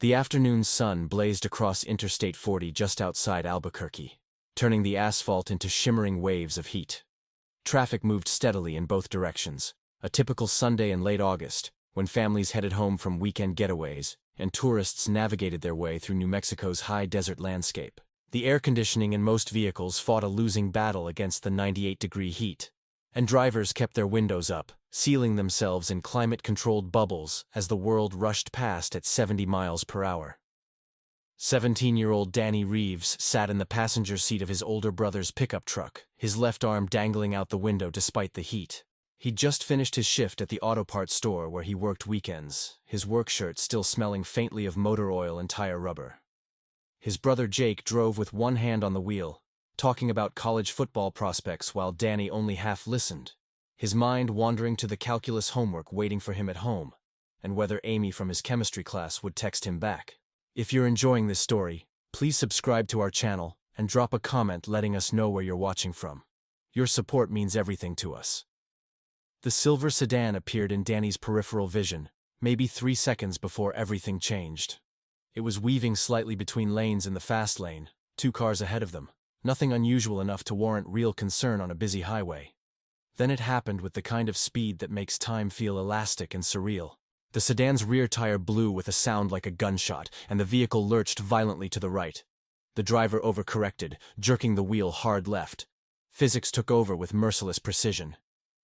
The afternoon sun blazed across Interstate 40 just outside Albuquerque, turning the asphalt into shimmering waves of heat. Traffic moved steadily in both directions, a typical Sunday in late August, when families headed home from weekend getaways, and tourists navigated their way through New Mexico's high desert landscape. The air conditioning in most vehicles fought a losing battle against the 98-degree heat, and drivers kept their windows up, sealing themselves in climate-controlled bubbles as the world rushed past at 70 miles per hour. 17-year-old Danny Reeves sat in the passenger seat of his older brother's pickup truck, his left arm dangling out the window despite the heat. He'd just finished his shift at the auto parts store where he worked weekends, his work shirt still smelling faintly of motor oil and tire rubber. His brother Jake drove with one hand on the wheel, talking about college football prospects while Danny only half listened, his mind wandering to the calculus homework waiting for him at home, and whether Amy from his chemistry class would text him back. If you're enjoying this story, please subscribe to our channel and drop a comment letting us know where you're watching from. Your support means everything to us. The silver sedan appeared in Danny's peripheral vision, maybe 3 seconds before everything changed. It was weaving slightly between lanes in the fast lane, 2 cars ahead of them, nothing unusual enough to warrant real concern on a busy highway. Then it happened with the kind of speed that makes time feel elastic and surreal. The sedan's rear tire blew with a sound like a gunshot, and the vehicle lurched violently to the right. The driver overcorrected, jerking the wheel hard left. Physics took over with merciless precision.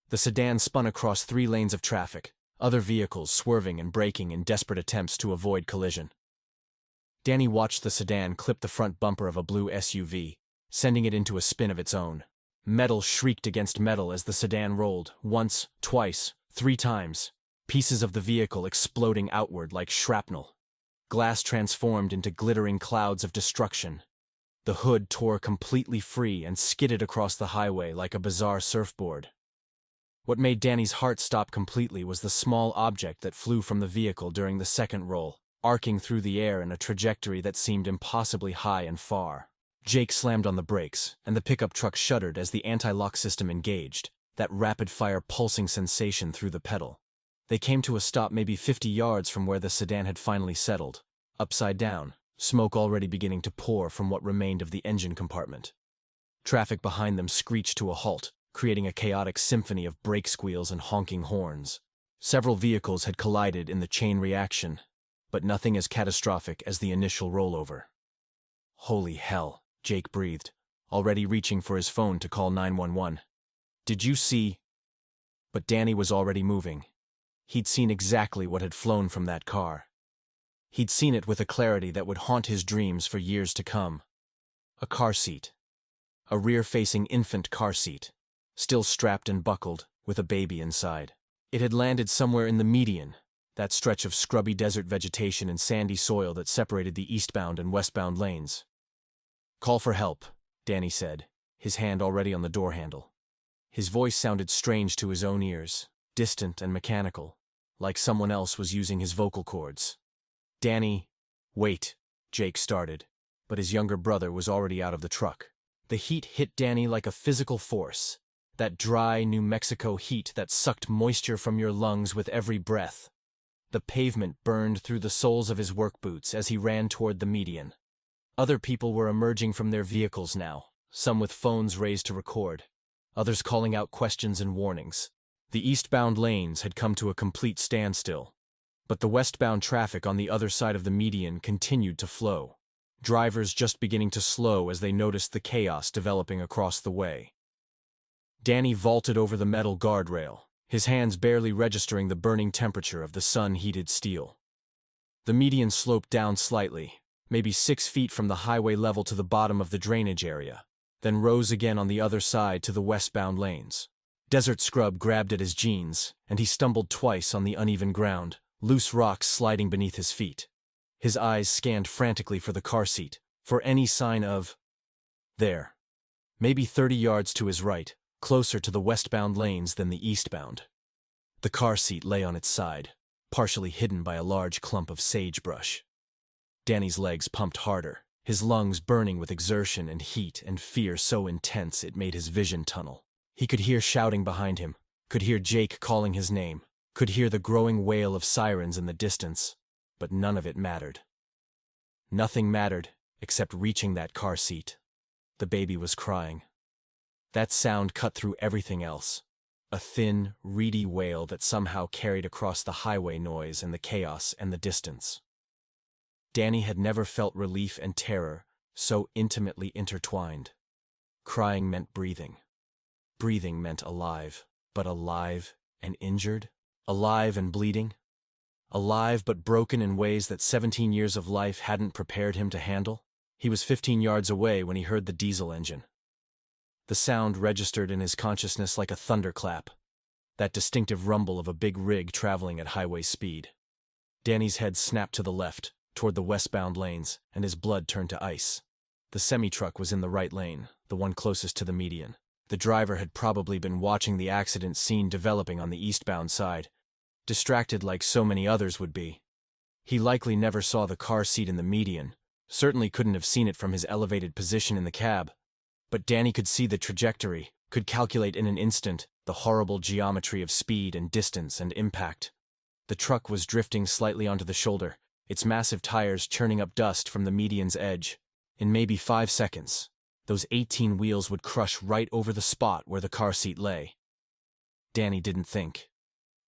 The sedan spun across 3 lanes of traffic, other vehicles swerving and braking in desperate attempts to avoid collision. Danny watched the sedan clip the front bumper of a blue SUV, sending it into a spin of its own. Metal shrieked against metal as the sedan rolled, once, twice, 3 times, pieces of the vehicle exploding outward like shrapnel. Glass transformed into glittering clouds of destruction. The hood tore completely free and skidded across the highway like a bizarre surfboard. What made Danny's heart stop completely was the small object that flew from the vehicle during the second roll, arcing through the air in a trajectory that seemed impossibly high and far. Jake slammed on the brakes, and the pickup truck shuddered as the anti-lock system engaged, that rapid-fire pulsing sensation through the pedal. They came to a stop maybe 50 yards from where the sedan had finally settled, upside down, smoke already beginning to pour from what remained of the engine compartment. Traffic behind them screeched to a halt, creating a chaotic symphony of brake squeals and honking horns. Several vehicles had collided in the chain reaction, but nothing as catastrophic as the initial rollover. "Holy hell," Jake breathed, already reaching for his phone to call 911. "Did you see?" But Danny was already moving. He'd seen exactly what had flown from that car. He'd seen it with a clarity that would haunt his dreams for years to come. A car seat. A rear-facing infant car seat, still strapped and buckled, with a baby inside. It had landed somewhere in the median, that stretch of scrubby desert vegetation and sandy soil that separated the eastbound and westbound lanes. "Call for help," Danny said, his hand already on the door handle. His voice sounded strange to his own ears, distant and mechanical, like someone else was using his vocal cords. "Danny, wait," Jake started, but his younger brother was already out of the truck. The heat hit Danny like a physical force, that dry New Mexico heat that sucked moisture from your lungs with every breath. The pavement burned through the soles of his work boots as he ran toward the median. Other people were emerging from their vehicles now, some with phones raised to record, others calling out questions and warnings. The eastbound lanes had come to a complete standstill, but the westbound traffic on the other side of the median continued to flow, drivers just beginning to slow as they noticed the chaos developing across the way. Danny vaulted over the metal guardrail, his hands barely registering the burning temperature of the sun-heated steel. The median sloped down slightly, maybe 6 feet from the highway level to the bottom of the drainage area, then rose again on the other side to the westbound lanes. Desert scrub grabbed at his jeans, and he stumbled twice on the uneven ground, loose rocks sliding beneath his feet. His eyes scanned frantically for the car seat, for any sign of... There. Maybe 30 yards to his right, closer to the westbound lanes than the eastbound. The car seat lay on its side, partially hidden by a large clump of sagebrush. Danny's legs pumped harder, his lungs burning with exertion and heat and fear so intense it made his vision tunnel. He could hear shouting behind him, could hear Jake calling his name, could hear the growing wail of sirens in the distance, but none of it mattered. Nothing mattered except reaching that car seat. The baby was crying. That sound cut through everything else. A thin, reedy wail that somehow carried across the highway noise and the chaos and the distance. Danny had never felt relief and terror so intimately intertwined. Crying meant breathing. Breathing meant alive, but alive and injured? Alive and bleeding? Alive but broken in ways that 17 years of life hadn't prepared him to handle? He was 15 yards away when he heard the diesel engine. The sound registered in his consciousness like a thunderclap, that distinctive rumble of a big rig traveling at highway speed. Danny's head snapped to the left, toward the westbound lanes, and his blood turned to ice. The semi-truck was in the right lane, the one closest to the median. The driver had probably been watching the accident scene developing on the eastbound side, distracted like so many others would be. He likely never saw the car seat in the median, certainly couldn't have seen it from his elevated position in the cab. But Danny could see the trajectory, could calculate in an instant the horrible geometry of speed and distance and impact. The truck was drifting slightly onto the shoulder, its massive tires churning up dust from the median's edge. In maybe 5 seconds, those 18 wheels would crush right over the spot where the car seat lay. Danny didn't think.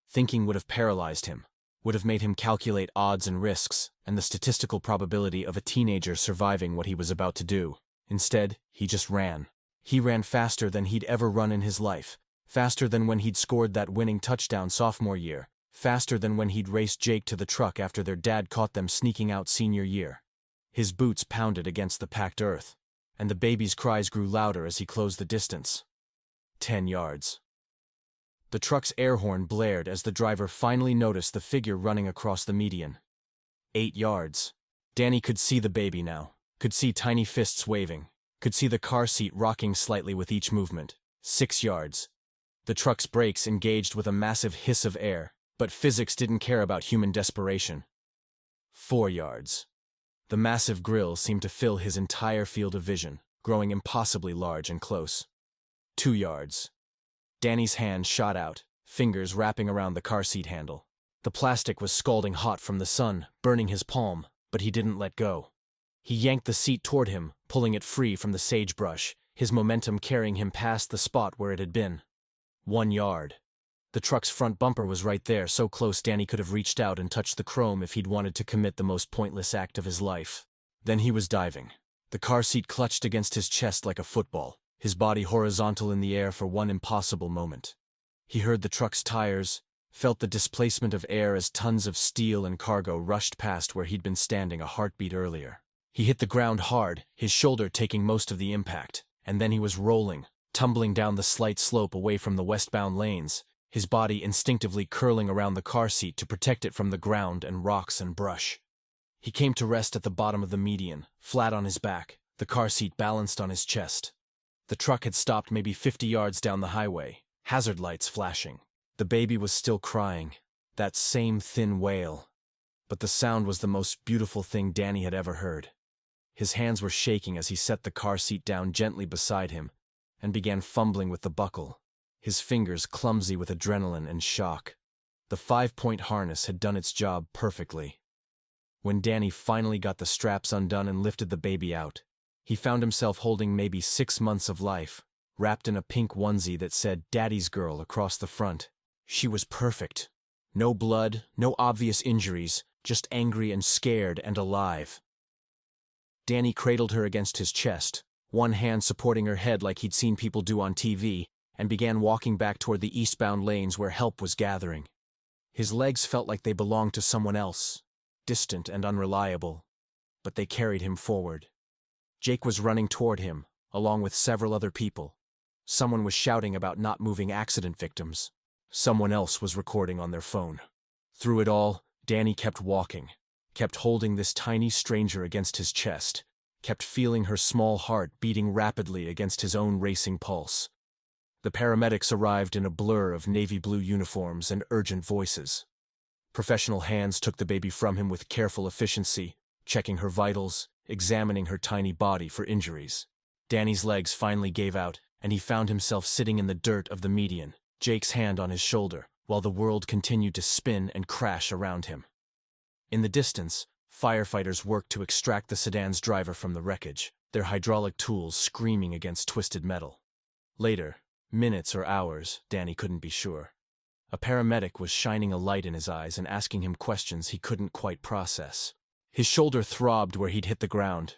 Thinking would have paralyzed him, would have made him calculate odds and risks and the statistical probability of a teenager surviving what he was about to do. Instead, he just ran. He ran faster than he'd ever run in his life, faster than when he'd scored that winning touchdown sophomore year, faster than when he'd raced Jake to the truck after their dad caught them sneaking out senior year. His boots pounded against the packed earth, and the baby's cries grew louder as he closed the distance. 10 yards. The truck's air horn blared as the driver finally noticed the figure running across the median. 8 yards. Danny could see the baby now, could see tiny fists waving, could see the car seat rocking slightly with each movement. 6 yards. The truck's brakes engaged with a massive hiss of air, but physics didn't care about human desperation. 4 yards. The massive grille seemed to fill his entire field of vision, growing impossibly large and close. 2 yards. Danny's hand shot out, fingers wrapping around the car seat handle. The plastic was scalding hot from the sun, burning his palm, but he didn't let go. He yanked the seat toward him, pulling it free from the sagebrush, his momentum carrying him past the spot where it had been. 1 yard. The truck's front bumper was right there, so close Danny could have reached out and touched the chrome if he'd wanted to commit the most pointless act of his life. Then he was diving. The car seat clutched against his chest like a football, his body horizontal in the air for one impossible moment. He heard the truck's tires, felt the displacement of air as tons of steel and cargo rushed past where he'd been standing a heartbeat earlier. He hit the ground hard, his shoulder taking most of the impact, and then he was rolling, tumbling down the slight slope away from the westbound lanes, his body instinctively curling around the car seat to protect it from the ground and rocks and brush. He came to rest at the bottom of the median, flat on his back, the car seat balanced on his chest. The truck had stopped maybe 50 yards down the highway, hazard lights flashing. The baby was still crying, that same thin wail. But the sound was the most beautiful thing Danny had ever heard. His hands were shaking as he set the car seat down gently beside him and began fumbling with the buckle, his fingers clumsy with adrenaline and shock. The 5-point harness had done its job perfectly. When Danny finally got the straps undone and lifted the baby out, he found himself holding maybe 6 months of life, wrapped in a pink onesie that said "Daddy's Girl" across the front. She was perfect. No blood, no obvious injuries, just angry and scared and alive. Danny cradled her against his chest, one hand supporting her head like he'd seen people do on TV, and began walking back toward the eastbound lanes where help was gathering. His legs felt like they belonged to someone else, distant and unreliable, but they carried him forward. Jake was running toward him, along with several other people. Someone was shouting about not moving accident victims. Someone else was recording on their phone. Through it all, Danny kept walking, kept holding this tiny stranger against his chest, kept feeling her small heart beating rapidly against his own racing pulse. The paramedics arrived in a blur of navy blue uniforms and urgent voices. Professional hands took the baby from him with careful efficiency, checking her vitals, examining her tiny body for injuries. Danny's legs finally gave out, and he found himself sitting in the dirt of the median, Jake's hand on his shoulder, while the world continued to spin and crash around him. In the distance, Firefighters worked to extract the sedan's driver from the wreckage, their hydraulic tools screaming against twisted metal. Later, minutes or hours, Danny couldn't be sure, a paramedic was shining a light in his eyes and asking him questions he couldn't quite process. His shoulder throbbed where he'd hit the ground.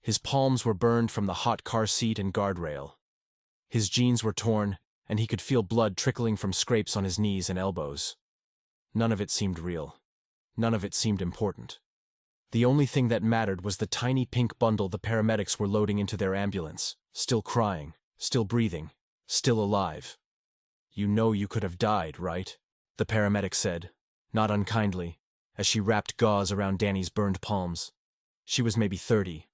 His palms were burned from the hot car seat and guardrail. His jeans were torn, and he could feel blood trickling from scrapes on his knees and elbows. None of it seemed real. None of it seemed important. The only thing that mattered was the tiny pink bundle the paramedics were loading into their ambulance, still crying, still breathing, still alive. "You know you could have died, right?" the paramedic said, not unkindly, as she wrapped gauze around Danny's burned palms. She was maybe 30,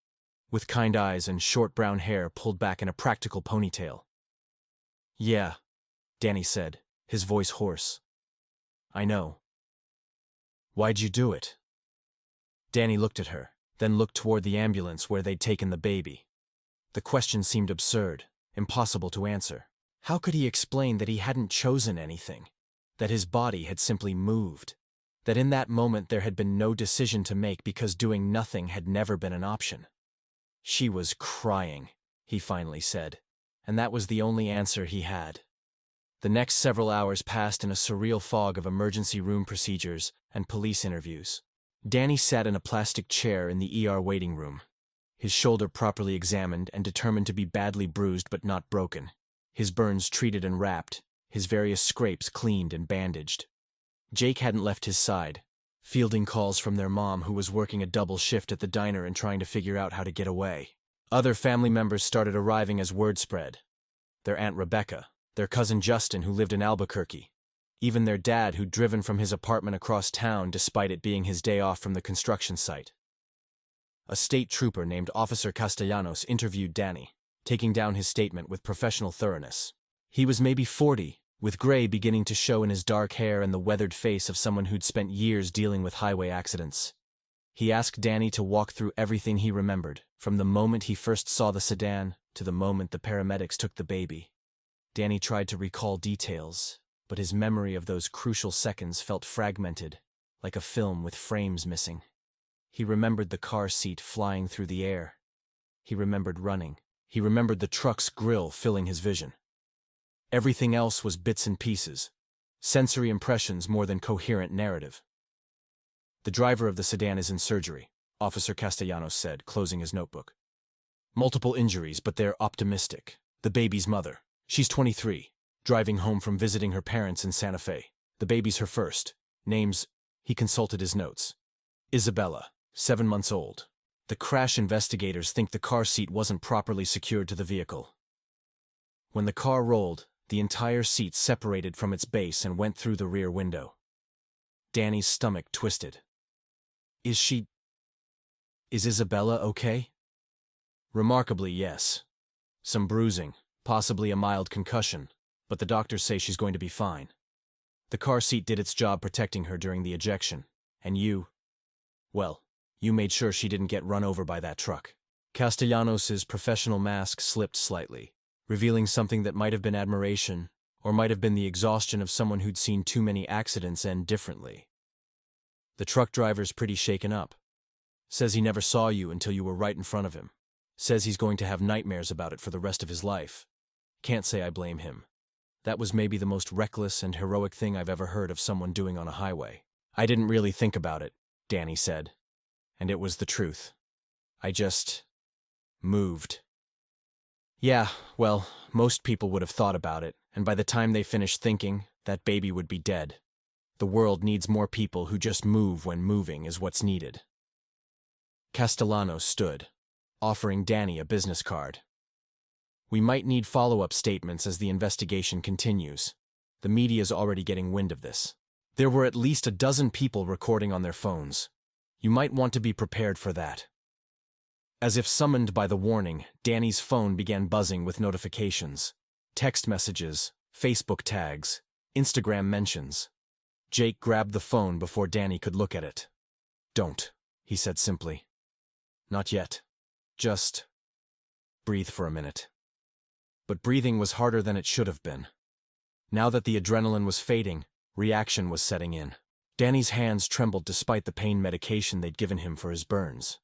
with kind eyes and short brown hair pulled back in a practical ponytail. "Yeah," Danny said, his voice hoarse. "I know." "Why'd you do it?" Danny looked at her, then looked toward the ambulance where they'd taken the baby. The question seemed absurd, impossible to answer. How could he explain that he hadn't chosen anything, that his body had simply moved, that in that moment there had been no decision to make because doing nothing had never been an option? "She was crying," he finally said, and that was the only answer he had. The next several hours passed in a surreal fog of emergency room procedures and police interviews. Danny sat in a plastic chair in the ER waiting room, his shoulder properly examined and determined to be badly bruised but not broken, his burns treated and wrapped, his various scrapes cleaned and bandaged. Jake hadn't left his side, fielding calls from their mom who was working a double shift at the diner and trying to figure out how to get away. Other family members started arriving as word spread. Their Aunt Rebecca, their cousin Justin who lived in Albuquerque, even their dad who'd driven from his apartment across town despite it being his day off from the construction site. A state trooper named Officer Castellanos interviewed Danny, taking down his statement with professional thoroughness. He was maybe 40, with gray beginning to show in his dark hair and the weathered face of someone who'd spent years dealing with highway accidents. He asked Danny to walk through everything he remembered, from the moment he first saw the sedan to the moment the paramedics took the baby. Danny tried to recall details, but his memory of those crucial seconds felt fragmented, like a film with frames missing. He remembered the car seat flying through the air. He remembered running. He remembered the truck's grill filling his vision. Everything else was bits and pieces, sensory impressions more than coherent narrative. "The driver of the sedan is in surgery," Officer Castellanos said, closing his notebook. "Multiple injuries, but they're optimistic. The baby's mother. She's 23, driving home from visiting her parents in Santa Fe. The baby's her first. Name's," he consulted his notes, "Isabella, 7 months old. The crash investigators think the car seat wasn't properly secured to the vehicle. When the car rolled, the entire seat separated from its base and went through the rear window." Danny's stomach twisted. Is Isabella okay?" "Remarkably, yes. Some bruising, possibly a mild concussion, but the doctors say she's going to be fine. The car seat did its job protecting her during the ejection, and you made sure she didn't get run over by that truck." Castellanos' professional mask slipped slightly, revealing something that might have been admiration, or might have been the exhaustion of someone who'd seen too many accidents end differently. "The truck driver's pretty shaken up. Says he never saw you until you were right in front of him. Says he's going to have nightmares about it for the rest of his life. Can't say I blame him. That was maybe the most reckless and heroic thing I've ever heard of someone doing on a highway." "I didn't really think about it," Danny said. "And it was the truth. I just moved." "Yeah, well, most people would have thought about it, and by the time they finished thinking, that baby would be dead. The world needs more people who just move when moving is what's needed." Castellanos stood, offering Danny a business card. "We might need follow-up statements as the investigation continues. The media's already getting wind of this. There were at least a dozen people recording on their phones. You might want to be prepared for that." As if summoned by the warning, Danny's phone began buzzing with notifications. Text messages, Facebook tags, Instagram mentions. Jake grabbed the phone before Danny could look at it. "Don't," he said simply. "Not yet. Just breathe for a minute." But breathing was harder than it should have been. Now that the adrenaline was fading, reaction was setting in. Danny's hands trembled despite the pain medication they'd given him for his burns.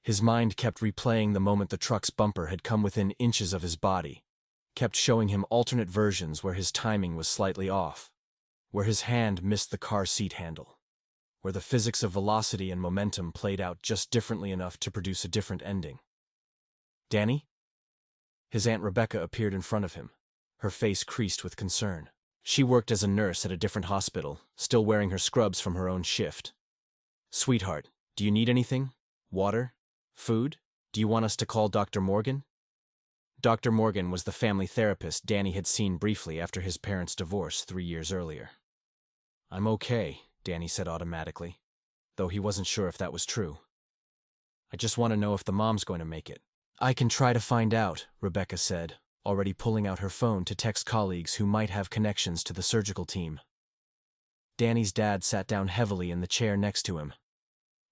His mind kept replaying the moment the truck's bumper had come within inches of his body, kept showing him alternate versions where his timing was slightly off, where his hand missed the car seat handle, where the physics of velocity and momentum played out just differently enough to produce a different ending. "Danny?" His Aunt Rebecca appeared in front of him, her face creased with concern. She worked as a nurse at a different hospital, still wearing her scrubs from her own shift. "Sweetheart, do you need anything? Water? Food? Do you want us to call Dr. Morgan?" Dr. Morgan was the family therapist Danny had seen briefly after his parents' divorce 3 years earlier. "I'm okay," Danny said automatically, though he wasn't sure if that was true. "I just want to know if the mom's going to make it." "I can try to find out," Rebecca said, already pulling out her phone to text colleagues who might have connections to the surgical team. Danny's dad sat down heavily in the chair next to him.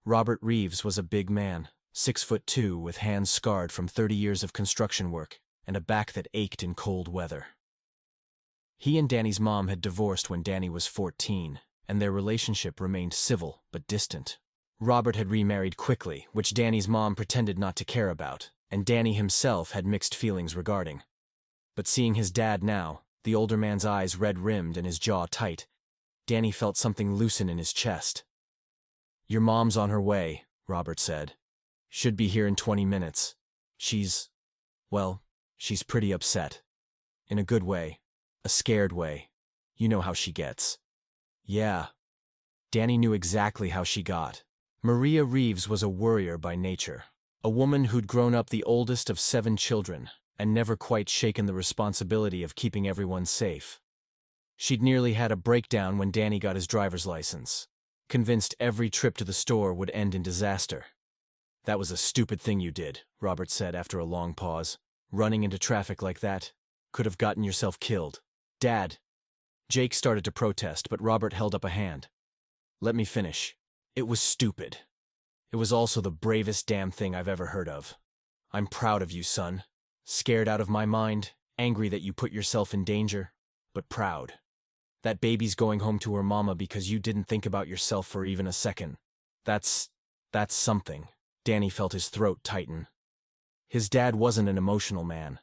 Robert Reeves was a big man, 6'2", with hands scarred from 30 years of construction work and a back that ached in cold weather. He and Danny's mom had divorced when Danny was 14, and their relationship remained civil but distant. Robert had remarried quickly, which Danny's mom pretended not to care about, and Danny himself had mixed feelings regarding. But seeing his dad now, the older man's eyes red-rimmed and his jaw tight, Danny felt something loosen in his chest. "Your mom's on her way," Robert said. "Should be here in 20 minutes. She's pretty upset. In a good way. A scared way. You know how she gets." Yeah. Danny knew exactly how she got. Maria Reeves was a worrier by nature, a woman who'd grown up the oldest of 7 children and never quite shaken the responsibility of keeping everyone safe. She'd nearly had a breakdown when Danny got his driver's license, convinced every trip to the store would end in disaster. "That was a stupid thing you did," Robert said after a long pause. "Running into traffic like that could have gotten yourself killed." "Dad." Jake started to protest, but Robert held up a hand. "Let me finish. It was stupid. It was also the bravest damn thing I've ever heard of. I'm proud of you, son. Scared out of my mind, angry that you put yourself in danger, but proud. That baby's going home to her mama because you didn't think about yourself for even a second. That's something." Danny felt his throat tighten. His dad wasn't an emotional man.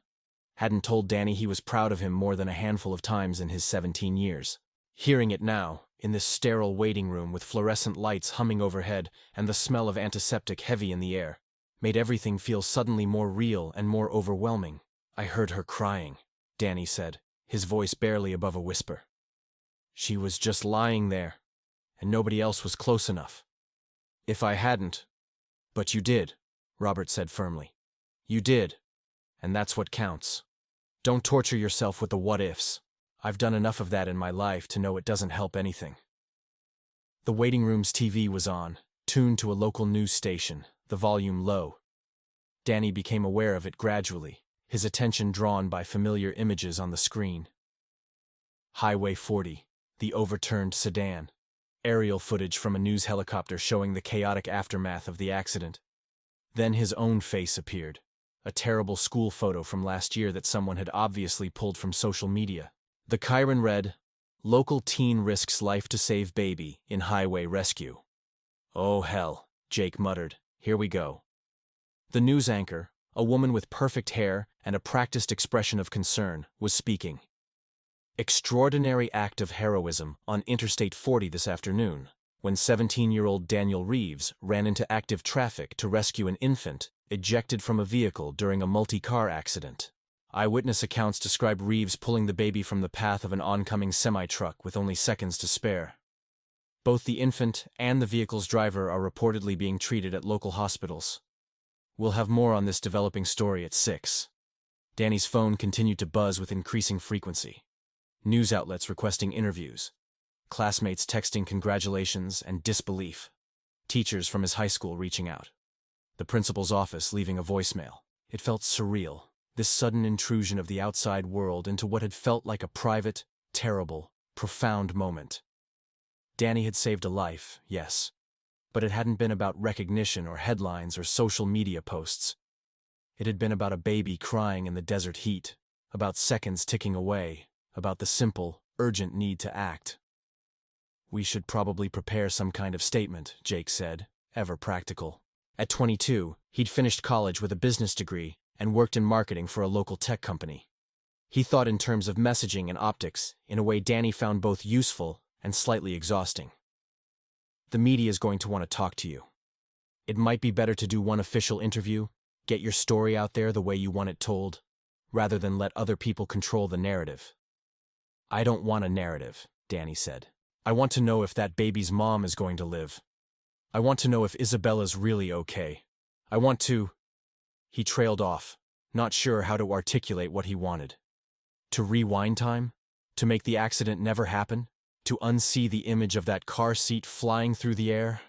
Hadn't told Danny he was proud of him more than a handful of times in his 17 years. Hearing it now, in this sterile waiting room with fluorescent lights humming overhead and the smell of antiseptic heavy in the air, made everything feel suddenly more real and more overwhelming. "I heard her crying," Danny said, his voice barely above a whisper. "She was just lying there, and nobody else was close enough. If I hadn't—" "But you did," Robert said firmly. "You did, and that's what counts. Don't torture yourself with the what-ifs. I've done enough of that in my life to know it doesn't help anything." The waiting room's TV was on, tuned to a local news station, the volume low. Danny became aware of it gradually, his attention drawn by familiar images on the screen. Highway 40, the overturned sedan. Aerial footage from a news helicopter showing the chaotic aftermath of the accident. Then his own face appeared, a terrible school photo from last year that someone had obviously pulled from social media. The Chiron read, "Local teen risks life to save baby in highway rescue." "Oh hell," Jake muttered. "Here we go." The news anchor, a woman with perfect hair and a practiced expression of concern, was speaking. "Extraordinary act of heroism on Interstate 40 this afternoon, when 17-year-old Daniel Reeves ran into active traffic to rescue an infant ejected from a vehicle during a multi-car accident. Eyewitness accounts describe Reeves pulling the baby from the path of an oncoming semi-truck with only seconds to spare. Both the infant and the vehicle's driver are reportedly being treated at local hospitals. We'll have more on this developing story at 6. Danny's phone continued to buzz with increasing frequency. News outlets requesting interviews. Classmates texting congratulations and disbelief. Teachers from his high school reaching out. The principal's office leaving a voicemail. It felt surreal, this sudden intrusion of the outside world into what had felt like a private, terrible, profound moment. Danny had saved a life, yes, but it hadn't been about recognition or headlines or social media posts. It had been about a baby crying in the desert heat, about seconds ticking away, about the simple, urgent need to act. We should probably prepare some kind of statement, Jake said, ever practical. At 22, he'd finished college with a business degree and worked in marketing for a local tech company. He thought in terms of messaging and optics, in a way Danny found both useful and slightly exhausting. The media is going to want to talk to you. It might be better to do one official interview, get your story out there the way you want it told, rather than let other people control the narrative. I don't want a narrative, Danny said. I want to know if that baby's mom is going to live. I want to know if Isabella's really okay. I want to... He trailed off, not sure how to articulate what he wanted. To rewind time? To make the accident never happen? To unsee the image of that car seat flying through the air?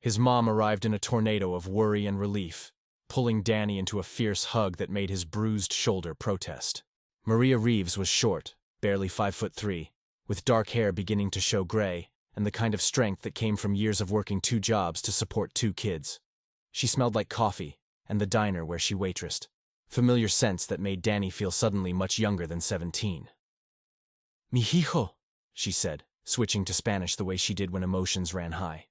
His mom arrived in a tornado of worry and relief, pulling Danny into a fierce hug that made his bruised shoulder protest. Maria Reeves was short, barely 5'3", with dark hair beginning to show gray, and the kind of strength that came from years of working 2 jobs to support 2 kids. She smelled like coffee and the diner where she waitressed, familiar scents that made Danny feel suddenly much younger than 17. Mijijo, she said, switching to Spanish the way she did when emotions ran high.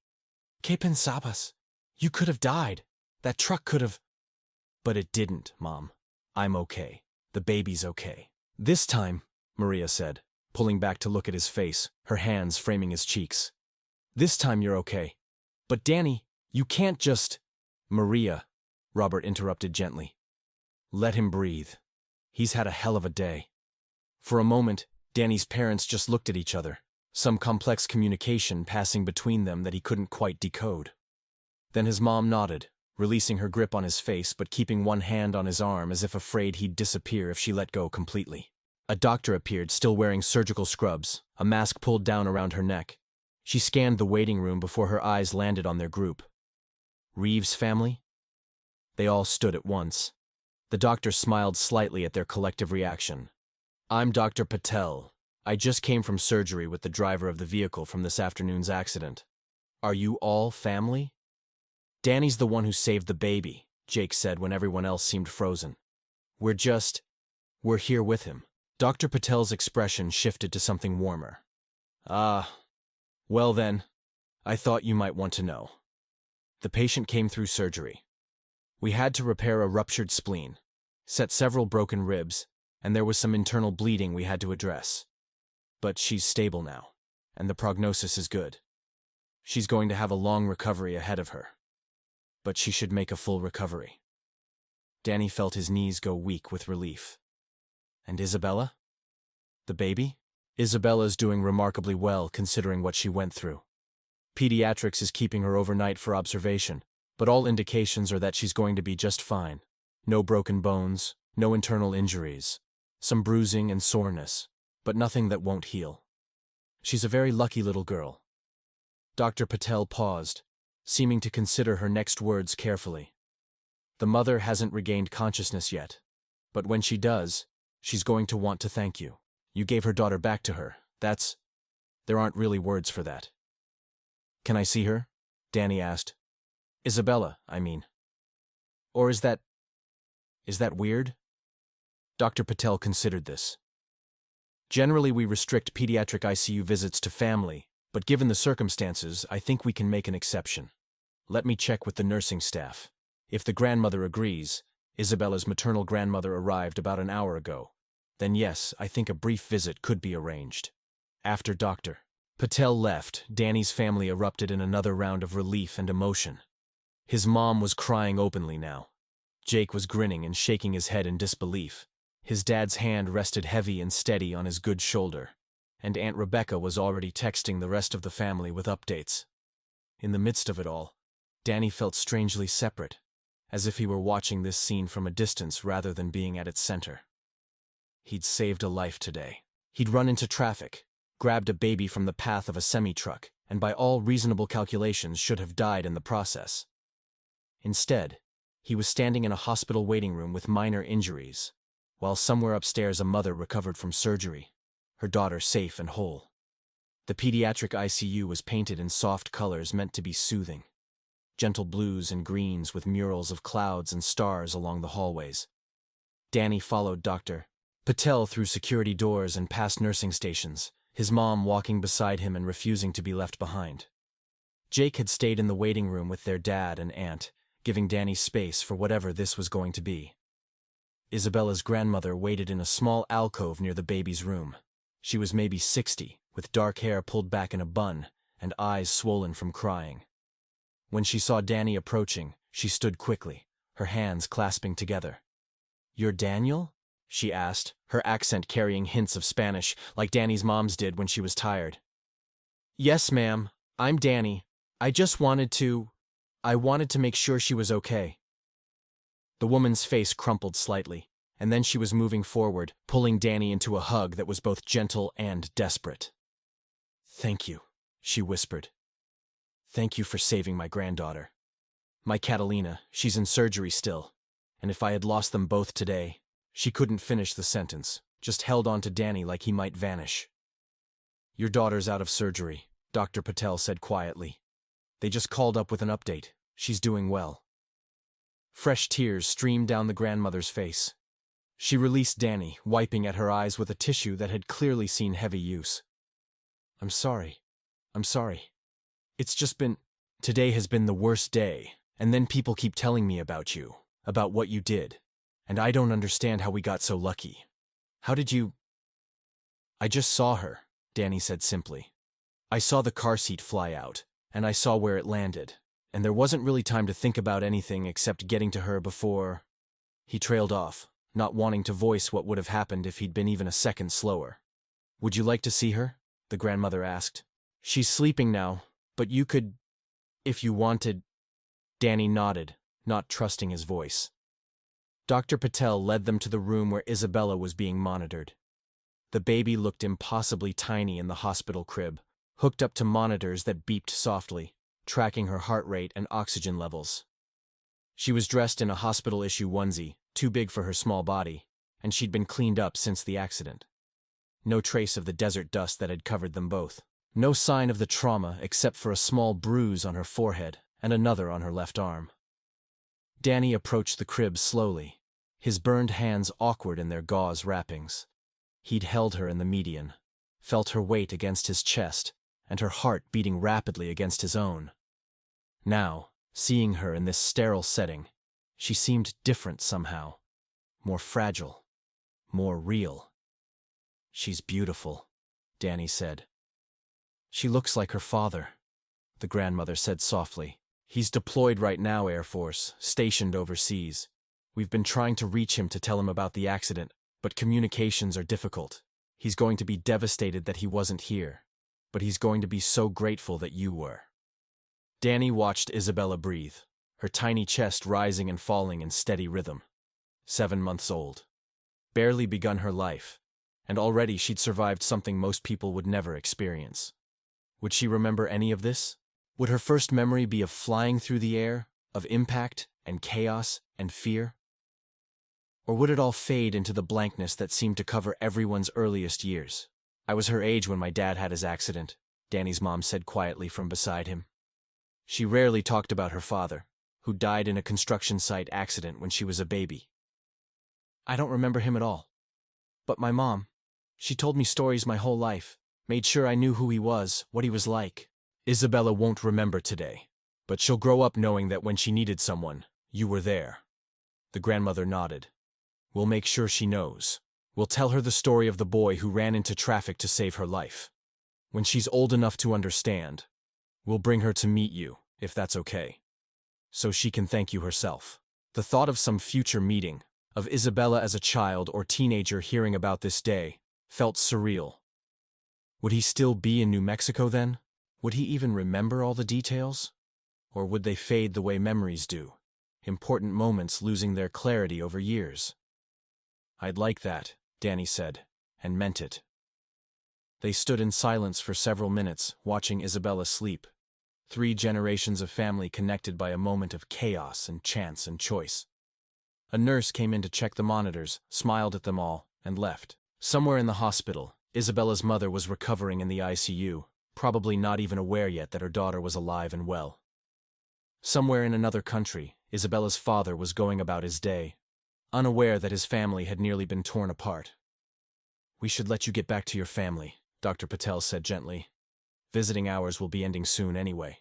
¿Qué pensabas? You could have died. That truck could have... But it didn't, Mom. I'm okay. The baby's okay. This time, Maria said, pulling back to look at his face, her hands framing his cheeks. This time you're okay. But Danny, you can't just... Maria, Robert interrupted gently. Let him breathe. He's had a hell of a day. For a moment, Danny's parents just looked at each other, some complex communication passing between them that he couldn't quite decode. Then his mom nodded, releasing her grip on his face but keeping one hand on his arm as if afraid he'd disappear if she let go completely. A doctor appeared, still wearing surgical scrubs, a mask pulled down around her neck. She scanned the waiting room before her eyes landed on their group. Reeves family? They all stood at once. The doctor smiled slightly at their collective reaction. I'm Dr. Patel. I just came from surgery with the driver of the vehicle from this afternoon's accident. Are you all family? Danny's the one who saved the baby, Jake said when everyone else seemed frozen. We're here with him. Dr. Patel's expression shifted to something warmer. Well then, I thought you might want to know. The patient came through surgery. We had to repair a ruptured spleen, set several broken ribs, and there was some internal bleeding we had to address. But she's stable now, and the prognosis is good. She's going to have a long recovery ahead of her. But she should make a full recovery. Danny felt his knees go weak with relief. And Isabella? The baby? Isabella's doing remarkably well considering what she went through. Pediatrics is keeping her overnight for observation, but all indications are that she's going to be just fine. No broken bones, no internal injuries, some bruising and soreness, but nothing that won't heal. She's a very lucky little girl. Dr. Patel paused, seeming to consider her next words carefully. The mother hasn't regained consciousness yet, but when she does, she's going to want to thank you. You gave her daughter back to her. There aren't really words for that. Can I see her? Danny asked. Isabella, I mean. Or is that weird? Dr. Patel considered this. Generally, we restrict pediatric ICU visits to family, but given the circumstances, I think we can make an exception. Let me check with the nursing staff. If the grandmother agrees, Isabella's maternal grandmother arrived about an hour ago, then yes, I think a brief visit could be arranged. After Dr. Patel left, Danny's family erupted in another round of relief and emotion. His mom was crying openly now. Jake was grinning and shaking his head in disbelief. His dad's hand rested heavy and steady on his good shoulder, and Aunt Rebecca was already texting the rest of the family with updates. In the midst of it all, Danny felt strangely separate, as if he were watching this scene from a distance rather than being at its center. He'd saved a life today. He'd run into traffic, grabbed a baby from the path of a semi-truck, and by all reasonable calculations should have died in the process. Instead, he was standing in a hospital waiting room with minor injuries, while somewhere upstairs a mother recovered from surgery, her daughter safe and whole. The pediatric ICU was painted in soft colors meant to be soothing, gentle blues and greens with murals of clouds and stars along the hallways. Danny followed Dr. Patel through security doors and past nursing stations, his mom walking beside him and refusing to be left behind. Jake had stayed in the waiting room with their dad and aunt, giving Danny space for whatever this was going to be. Isabella's grandmother waited in a small alcove near the baby's room. She was maybe 60, with dark hair pulled back in a bun and eyes swollen from crying. When she saw Danny approaching, she stood quickly, her hands clasping together. "You're Daniel?" she asked, her accent carrying hints of Spanish, like Danny's mom's did when she was tired. "Yes, ma'am, I'm Danny. I wanted to make sure she was okay." The woman's face crumpled slightly, and then she was moving forward, pulling Danny into a hug that was both gentle and desperate. "Thank you," she whispered. "Thank you for saving my granddaughter. My Catalina, she's in surgery still, and if I had lost them both today—" She couldn't finish the sentence, just held on to Danny like he might vanish. "Your daughter's out of surgery," Dr. Patel said quietly. "They just called up with an update. She's doing well." Fresh tears streamed down the grandmother's face. She released Danny, wiping at her eyes with a tissue that had clearly seen heavy use. I'm sorry. It's just been... Today has been the worst day, and then people keep telling me about you, about what you did, and I don't understand how we got so lucky. How did you... I just saw her," Danny said simply. "I saw the car seat fly out, and I saw where it landed, and there wasn't really time to think about anything except getting to her before..." He trailed off, not wanting to voice what would have happened if he'd been even a second slower. "Would you like to see her?" the grandmother asked. "She's sleeping now, but you could... if you wanted..." Danny nodded, not trusting his voice. Dr. Patel led them to the room where Isabella was being monitored. The baby looked impossibly tiny in the hospital crib, hooked up to monitors that beeped softly, tracking her heart rate and oxygen levels. She was dressed in a hospital-issue onesie, too big for her small body, and she'd been cleaned up since the accident. No trace of the desert dust that had covered them both. No sign of the trauma except for a small bruise on her forehead and another on her left arm. Danny approached the crib slowly, his burned hands awkward in their gauze wrappings. He'd held her in the median, felt her weight against his chest, and her heart beating rapidly against his own. Now, seeing her in this sterile setting, she seemed different somehow, more fragile, more real. "She's beautiful," Danny said. "She looks like her father," the grandmother said softly. "He's deployed right now, Air Force, stationed overseas. We've been trying to reach him to tell him about the accident, but communications are difficult. He's going to be devastated that he wasn't here, but he's going to be so grateful that you were." Danny watched Isabella breathe, her tiny chest rising and falling in steady rhythm. 7 months old. Barely begun her life, and already she'd survived something most people would never experience. Would she remember any of this? Would her first memory be of flying through the air, of impact and chaos and fear? Or would it all fade into the blankness that seemed to cover everyone's earliest years? "I was her age when my dad had his accident," Danny's mom said quietly from beside him. She rarely talked about her father, who died in a construction site accident when she was a baby. "I don't remember him at all. But my mom, she told me stories my whole life, made sure I knew who he was, what he was like." "Isabella won't remember today, but she'll grow up knowing that when she needed someone, you were there." The grandmother nodded. "We'll make sure she knows. We'll tell her the story of the boy who ran into traffic to save her life. When she's old enough to understand, we'll bring her to meet you, if that's okay, so she can thank you herself." The thought of some future meeting, of Isabella as a child or teenager hearing about this day, felt surreal. Would he still be in New Mexico then? Would he even remember all the details? Or would they fade the way memories do, important moments losing their clarity over years? "I'd like that," Danny said, and meant it. They stood in silence for several minutes, watching Isabella sleep. 3 generations of family connected by a moment of chaos and chance and choice. A nurse came in to check the monitors, smiled at them all, and left. Somewhere in the hospital, Isabella's mother was recovering in the ICU, probably not even aware yet that her daughter was alive and well. Somewhere in another country, Isabella's father was going about his day, unaware that his family had nearly been torn apart. "We should let you get back to your family," Dr. Patel said gently. Visiting hours will be ending soon anyway.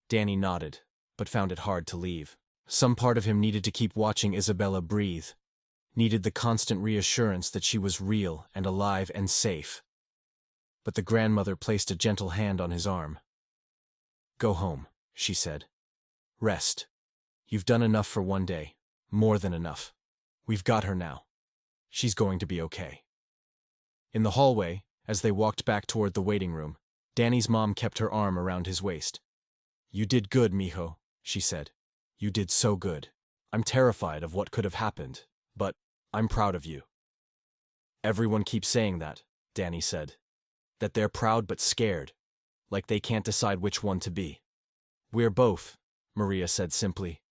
Danny nodded, but found it hard to leave. Some part of him needed to keep watching Isabella breathe, needed the constant reassurance that she was real and alive and safe. But the grandmother placed a gentle hand on his arm. Go home, she said. Rest. You've done enough for one day. More than enough. We've got her now. She's going to be okay. In the hallway, as they walked back toward the waiting room, Danny's mom kept her arm around his waist. You did good, mijo, she said. You did so good. I'm terrified of what could have happened, but I'm proud of you. Everyone keeps saying that, Danny said. That they're proud but scared, like they can't decide which one to be. We're both, Maria said simply.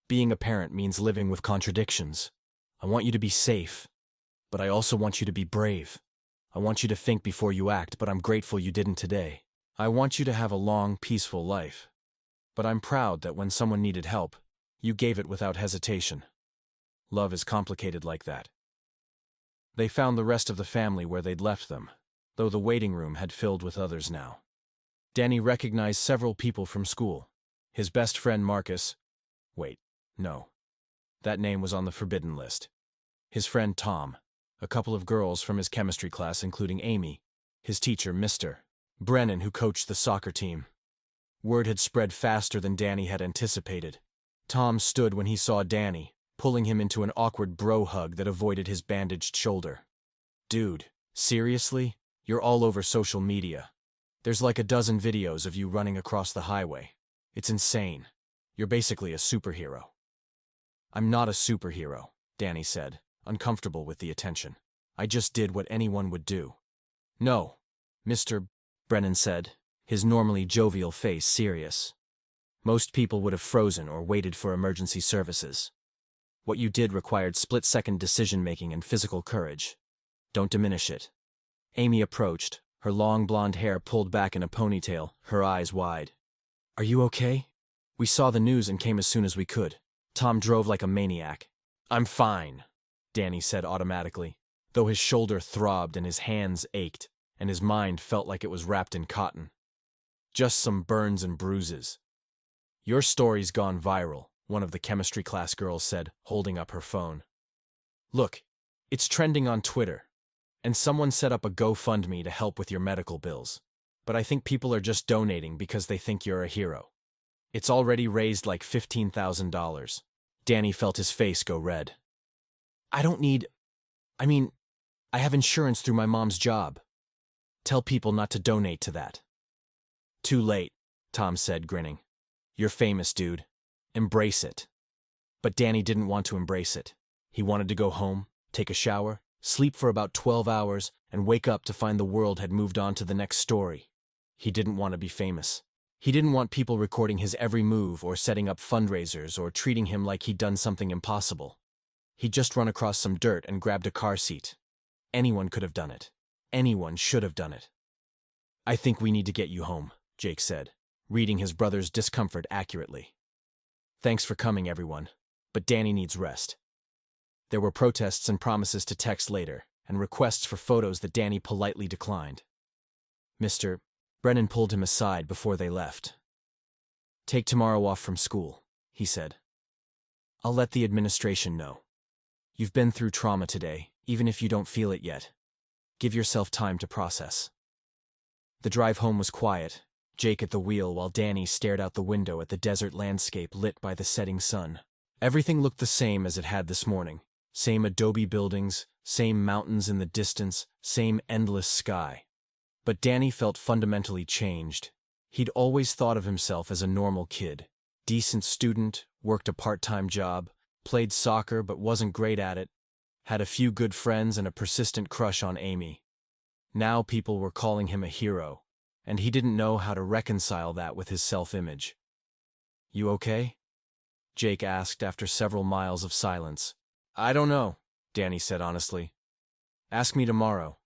Being a parent means living with contradictions. I want you to be safe, but I also want you to be brave. I want you to think before you act, but I'm grateful you didn't today. I want you to have a long, peaceful life. But I'm proud that when someone needed help, you gave it without hesitation. Love is complicated like that. They found the rest of the family where they'd left them, though the waiting room had filled with others now. Danny recognized several people from school. His best friend Marcus. Wait, no. That name was on the forbidden list. His friend Tom. A couple of girls from his chemistry class including Amy. His teacher, Mr. Brennan, who coached the soccer team. Word had spread faster than Danny had anticipated. Tom stood when he saw Danny, pulling him into an awkward bro hug that avoided his bandaged shoulder. Dude, seriously? You're all over social media. There's like a dozen videos of you running across the highway. It's insane. You're basically a superhero. I'm not a superhero, Danny said, uncomfortable with the attention. I just did what anyone would do. No, Mr. Brennan said, his normally jovial face serious. Most people would have frozen or waited for emergency services. What you did required split-second decision-making and physical courage. Don't diminish it. Amy approached, her long blonde hair pulled back in a ponytail, her eyes wide. Are you okay? We saw the news and came as soon as we could. Tom drove like a maniac. I'm fine, Danny said automatically, though his shoulder throbbed and his hands ached, and his mind felt like it was wrapped in cotton. Just some burns and bruises. Your story's gone viral, one of the chemistry class girls said, holding up her phone. Look, it's trending on Twitter, and someone set up a GoFundMe to help with your medical bills. But I think people are just donating because they think you're a hero. It's already raised like $15,000. Danny felt his face go red. I have insurance through my mom's job. Tell people not to donate to that. Too late, Tom said, grinning. You're famous, dude. Embrace it. But Danny didn't want to embrace it. He wanted to go home, take a shower, sleep for about 12 hours, and wake up to find the world had moved on to the next story. He didn't want to be famous. He didn't want people recording his every move or setting up fundraisers or treating him like he'd done something impossible. He'd just run across some dirt and grabbed a car seat. Anyone could have done it. Anyone should have done it. I think we need to get you home, Jake said, reading his brother's discomfort accurately. Thanks for coming, everyone, but Danny needs rest. There were protests and promises to text later, and requests for photos that Danny politely declined. Mr. Brennan pulled him aside before they left. Take tomorrow off from school, he said. I'll let the administration know. You've been through trauma today, even if you don't feel it yet. Give yourself time to process. The drive home was quiet, Jake at the wheel while Danny stared out the window at the desert landscape lit by the setting sun. Everything looked the same as it had this morning. Same adobe buildings, same mountains in the distance, same endless sky. But Danny felt fundamentally changed. He'd always thought of himself as a normal kid. Decent student, worked a part-time job, played soccer but wasn't great at it, had a few good friends and a persistent crush on Amy. Now people were calling him a hero, and he didn't know how to reconcile that with his self-image. You okay? Jake asked after several miles of silence. I don't know, Danny said honestly. Ask me tomorrow.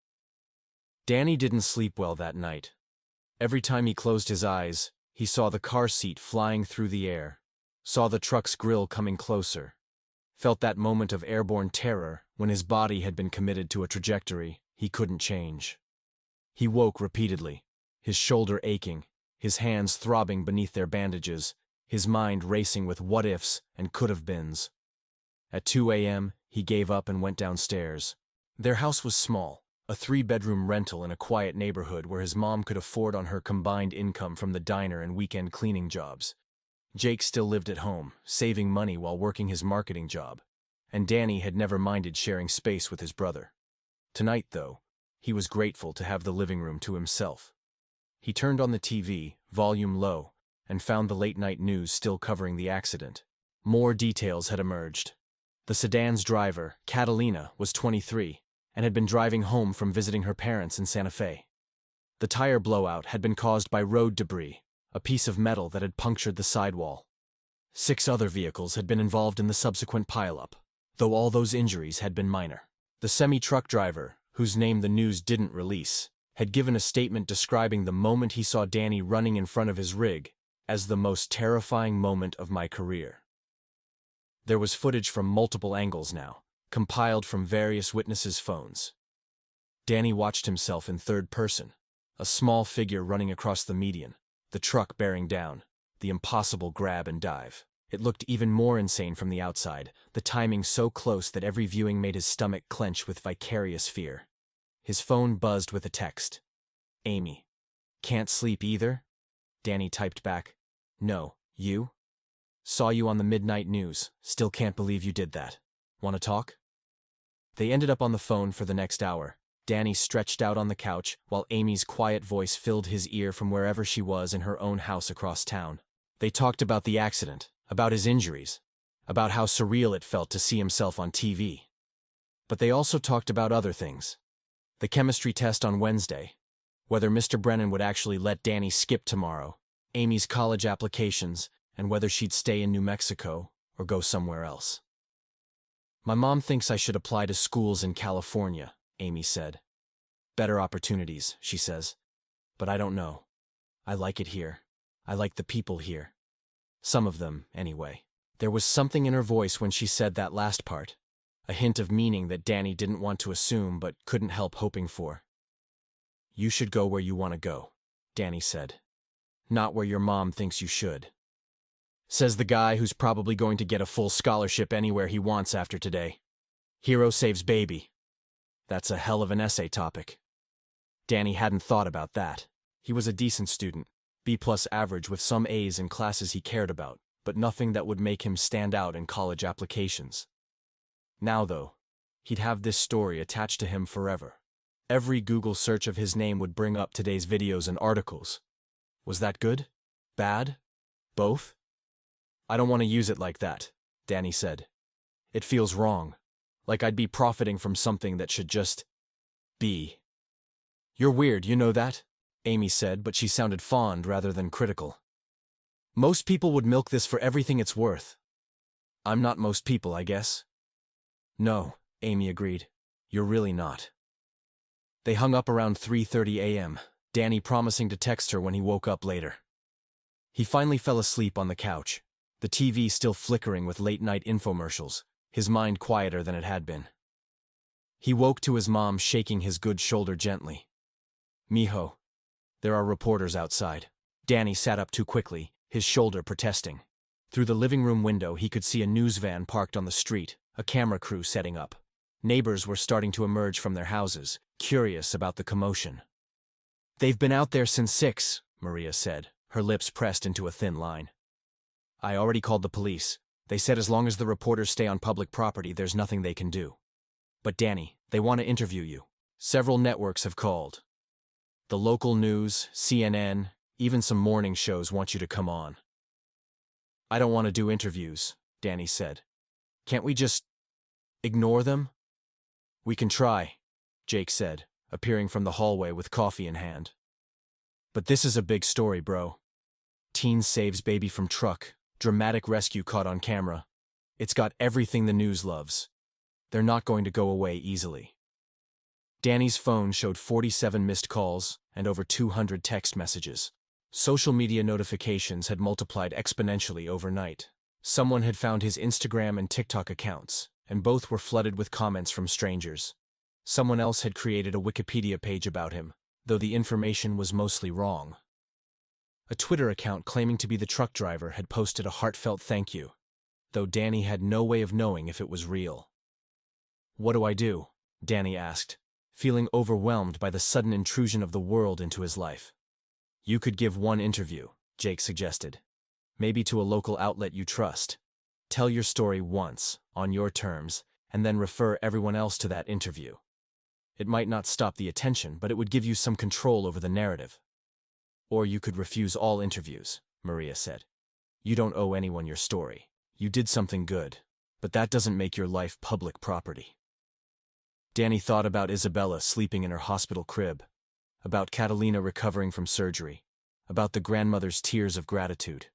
Danny didn't sleep well that night. Every time he closed his eyes, he saw the car seat flying through the air, saw the truck's grill coming closer, felt that moment of airborne terror when his body had been committed to a trajectory he couldn't change. He woke repeatedly, his shoulder aching, his hands throbbing beneath their bandages, his mind racing with what-ifs and could-have-beens. At 2 a.m., he gave up and went downstairs. Their house was small, a 3-bedroom rental in a quiet neighborhood where his mom could afford on her combined income from the diner and weekend cleaning jobs. Jake still lived at home, saving money while working his marketing job, and Danny had never minded sharing space with his brother. Tonight, though, he was grateful to have the living room to himself. He turned on the TV, volume low, and found the late-night news still covering the accident. More details had emerged. The sedan's driver, Catalina, was 23 and had been driving home from visiting her parents in Santa Fe. The tire blowout had been caused by road debris, a piece of metal that had punctured the sidewall. 6 other vehicles had been involved in the subsequent pileup, though all those injuries had been minor. The semi-truck driver, whose name the news didn't release, had given a statement describing the moment he saw Danny running in front of his rig as the most terrifying moment of my career. There was footage from multiple angles now, compiled from various witnesses' phones. Danny watched himself in third person, a small figure running across the median, the truck bearing down, the impossible grab and dive. It looked even more insane from the outside, the timing so close that every viewing made his stomach clench with vicarious fear. His phone buzzed with a text. "Amy. Can't sleep either?" Danny typed back. "No, you? Saw you on the midnight news. Still can't believe you did that. Want to talk?" They ended up on the phone for the next hour. Danny stretched out on the couch, while Amy's quiet voice filled his ear from wherever she was in her own house across town. They talked about the accident, about his injuries, about how surreal it felt to see himself on TV. But they also talked about other things. The chemistry test on Wednesday, whether Mr. Brennan would actually let Danny skip tomorrow, Amy's college applications, and whether she'd stay in New Mexico or go somewhere else. "My mom thinks I should apply to schools in California," Amy said. "Better opportunities," she says. "But I don't know. I like it here. I like the people here. Some of them, anyway." There was something in her voice when she said that last part, a hint of meaning that Danny didn't want to assume but couldn't help hoping for. "You should go where you want to go," Danny said. "Not where your mom thinks you should." Says the guy who's probably going to get a full scholarship anywhere he wants after today. Hero saves baby. That's a hell of an essay topic. Danny hadn't thought about that. He was a decent student, B+ average with some A's in classes he cared about, but nothing that would make him stand out in college applications. Now, though, he'd have this story attached to him forever. Every Google search of his name would bring up today's videos and articles. Was that good? Bad? Both? "I don't want to use it like that," Danny said. "It feels wrong, like I'd be profiting from something that should just be." "You're weird, you know that?" Amy said, but she sounded fond rather than critical. "Most people would milk this for everything it's worth." "I'm not most people, I guess." "No," Amy agreed. "You're really not." They hung up around 3:30 a.m., Danny promising to text her when he woke up later. He finally fell asleep on the couch, the TV still flickering with late-night infomercials, his mind quieter than it had been. He woke to his mom shaking his good shoulder gently. "Mijo, there are reporters outside." Danny sat up too quickly, his shoulder protesting. Through the living room window he could see a news van parked on the street, a camera crew setting up. Neighbors were starting to emerge from their houses, curious about the commotion. "They've been out there since 6, Maria said, her lips pressed into a thin line. "I already called the police. They said as long as the reporters stay on public property, there's nothing they can do." "But Danny, they want to interview you. Several networks have called. The local news, CNN, even some morning shows want you to come on." "I don't want to do interviews," Danny said. "Can't we just ignore them?" "We can try," Jake said, appearing from the hallway with coffee in hand. "But this is a big story, bro. Teen saves baby from truck, dramatic rescue caught on camera. It's got everything the news loves. They're not going to go away easily." Danny's phone showed 47 missed calls and over 200 text messages. Social media notifications had multiplied exponentially overnight. Someone had found his Instagram and TikTok accounts, and both were flooded with comments from strangers. Someone else had created a Wikipedia page about him, though the information was mostly wrong. A Twitter account claiming to be the truck driver had posted a heartfelt thank you, though Danny had no way of knowing if it was real. "What do I do?" Danny asked, feeling overwhelmed by the sudden intrusion of the world into his life. "You could give one interview," Jake suggested. "Maybe to a local outlet you trust. Tell your story once, on your terms, and then refer everyone else to that interview. It might not stop the attention, but it would give you some control over the narrative." "Or you could refuse all interviews," Maria said. "You don't owe anyone your story. You did something good, but that doesn't make your life public property." Danny thought about Isabella sleeping in her hospital crib, about Catalina recovering from surgery, about the grandmother's tears of gratitude.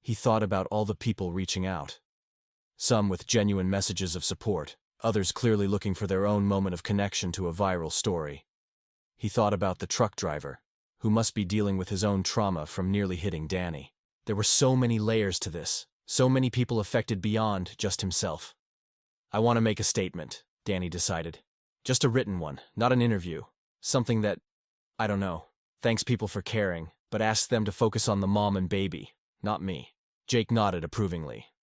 He thought about all the people reaching out. Some with genuine messages of support, others clearly looking for their own moment of connection to a viral story. He thought about the truck driver, who must be dealing with his own trauma from nearly hitting Danny. There were so many layers to this, so many people affected beyond just himself. "I want to make a statement," Danny decided. "Just a written one, not an interview. Something that, I don't know, thanks people for caring, but asks them to focus on the mom and baby, not me." Jake nodded approvingly.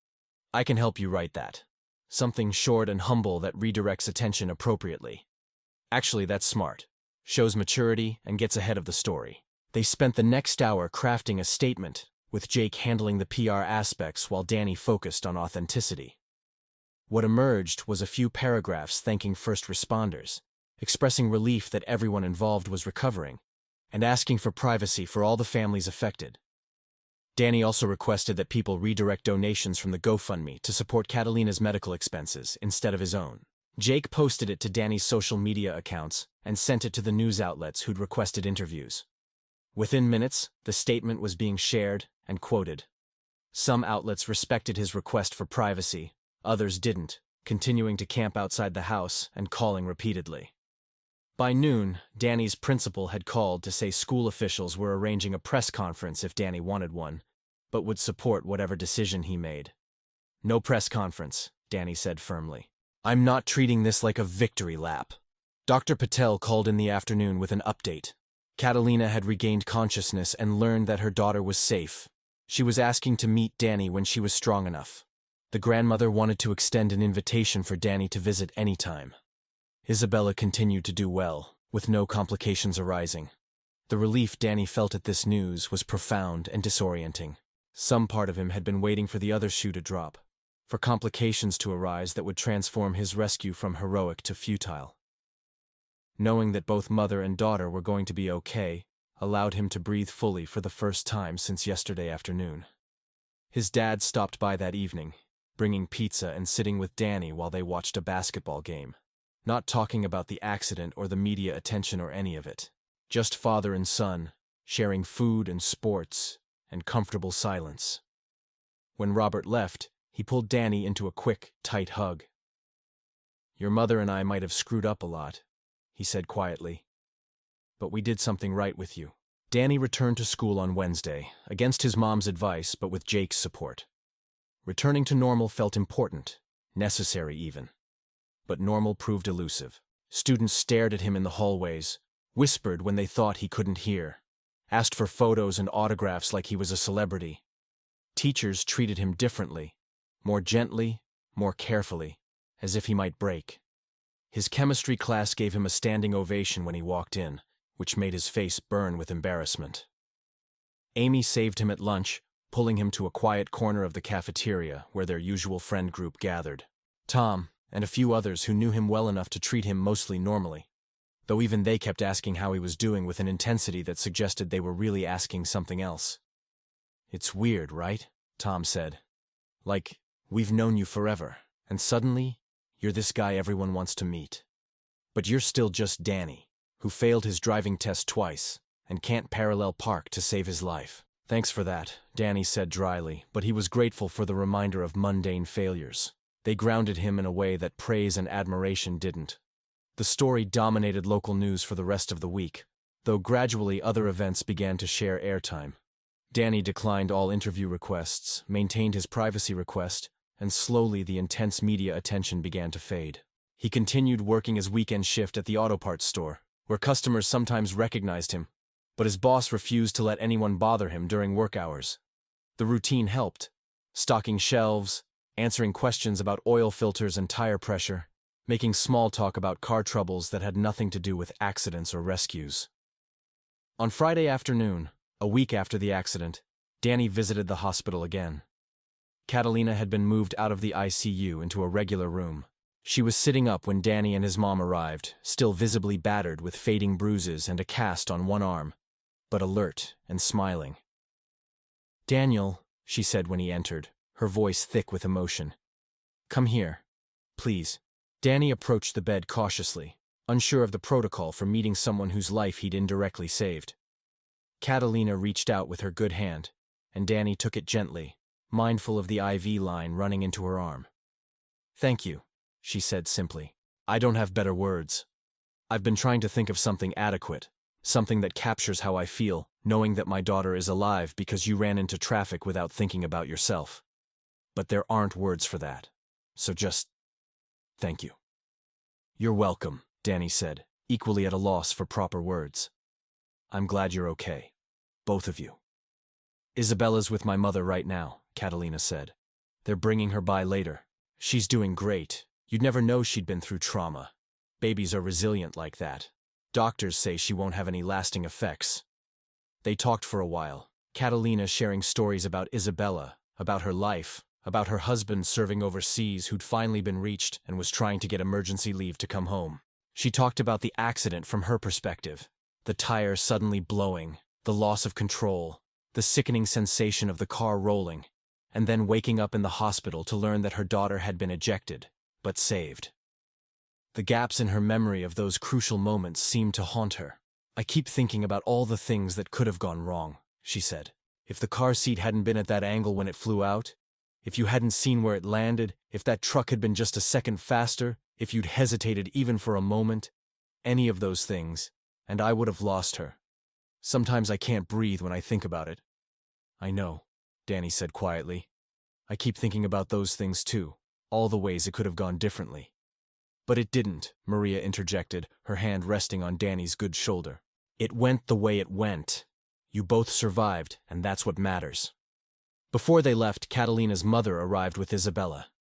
"I can help you write that. Something short and humble that redirects attention appropriately. Actually, that's smart. Shows maturity and gets ahead of the story." They spent the next hour crafting a statement, with Jake handling the PR aspects while Danny focused on authenticity. What emerged was a few paragraphs thanking first responders, expressing relief that everyone involved was recovering, and asking for privacy for all the families affected. Danny also requested that people redirect donations from the GoFundMe to support Catalina's medical expenses instead of his own. Jake posted it to Danny's social media accounts and sent it to the news outlets who'd requested interviews. Within minutes, the statement was being shared and quoted. Some outlets respected his request for privacy, others didn't, continuing to camp outside the house and calling repeatedly. By noon, Danny's principal had called to say school officials were arranging a press conference if Danny wanted one, but would support whatever decision he made. "No press conference," Danny said firmly. "I'm not treating this like a victory lap." Dr. Patel called in the afternoon with an update. Catalina had regained consciousness and learned that her daughter was safe. She was asking to meet Danny when she was strong enough. The grandmother wanted to extend an invitation for Danny to visit any time. Isabella continued to do well, with no complications arising. The relief Danny felt at this news was profound and disorienting. Some part of him had been waiting for the other shoe to drop, for complications to arise that would transform his rescue from heroic to futile. Knowing that both mother and daughter were going to be okay allowed him to breathe fully for the first time since yesterday afternoon. His dad stopped by that evening, bringing pizza and sitting with Danny while they watched a basketball game. Not talking about the accident or the media attention or any of it. Just father and son, sharing food and sports and comfortable silence. When Robert left, he pulled Danny into a quick, tight hug. "Your mother and I might have screwed up a lot," he said quietly. "But we did something right with you." Danny returned to school on Wednesday, against his mom's advice but with Jake's support. Returning to normal felt important, necessary even. But normal proved elusive. Students stared at him in the hallways, whispered when they thought he couldn't hear, asked for photos and autographs like he was a celebrity. Teachers treated him differently, more gently, more carefully, as if he might break. His chemistry class gave him a standing ovation when he walked in, which made his face burn with embarrassment. Amy saved him at lunch, pulling him to a quiet corner of the cafeteria where their usual friend group gathered. Tom, and a few others who knew him well enough to treat him mostly normally, though even they kept asking how he was doing with an intensity that suggested they were really asking something else. "It's weird, right?" Tom said. "Like, we've known you forever, and suddenly, you're this guy everyone wants to meet. But you're still just Danny, who failed his driving test twice, and can't parallel park to save his life." "Thanks for that," Danny said dryly, but he was grateful for the reminder of mundane failures. They grounded him in a way that praise and admiration didn't. The story dominated local news for the rest of the week, though gradually other events began to share airtime. Danny declined all interview requests, maintained his privacy request, and slowly the intense media attention began to fade. He continued working his weekend shift at the auto parts store, where customers sometimes recognized him, but his boss refused to let anyone bother him during work hours. The routine helped, stocking shelves, answering questions about oil filters and tire pressure, making small talk about car troubles that had nothing to do with accidents or rescues. On Friday afternoon, a week after the accident, Danny visited the hospital again. Catalina had been moved out of the ICU into a regular room. She was sitting up when Danny and his mom arrived, still visibly battered with fading bruises and a cast on one arm, but alert and smiling. "Daniel," she said when he entered, her voice thick with emotion. "Come here, please." Danny approached the bed cautiously, unsure of the protocol for meeting someone whose life he'd indirectly saved. Catalina reached out with her good hand, and Danny took it gently, mindful of the IV line running into her arm. "Thank you," she said simply. "I don't have better words. I've been trying to think of something adequate, something that captures how I feel, knowing that my daughter is alive because you ran into traffic without thinking about yourself. But there aren't words for that. So just thank you." "You're welcome," Danny said, equally at a loss for proper words. "I'm glad you're okay. Both of you." "Isabella's with my mother right now," Catalina said. "They're bringing her by later. She's doing great. You'd never know she'd been through trauma. Babies are resilient like that. Doctors say she won't have any lasting effects." They talked for a while, Catalina sharing stories about Isabella, about her life, about her husband serving overseas who'd finally been reached and was trying to get emergency leave to come home. She talked about the accident from her perspective, the tire suddenly blowing, the loss of control, the sickening sensation of the car rolling, and then waking up in the hospital to learn that her daughter had been ejected, but saved. The gaps in her memory of those crucial moments seemed to haunt her. "I keep thinking about all the things that could have gone wrong," she said. "If the car seat hadn't been at that angle when it flew out, if you hadn't seen where it landed, if that truck had been just a second faster, if you'd hesitated even for a moment, any of those things, and I would have lost her. Sometimes I can't breathe when I think about it." "I know," Danny said quietly. "I keep thinking about those things too, all the ways it could have gone differently." "But it didn't," Maria interjected, her hand resting on Danny's good shoulder. "It went the way it went. You both survived, and that's what matters." Before they left, Catalina's mother arrived with Isabella.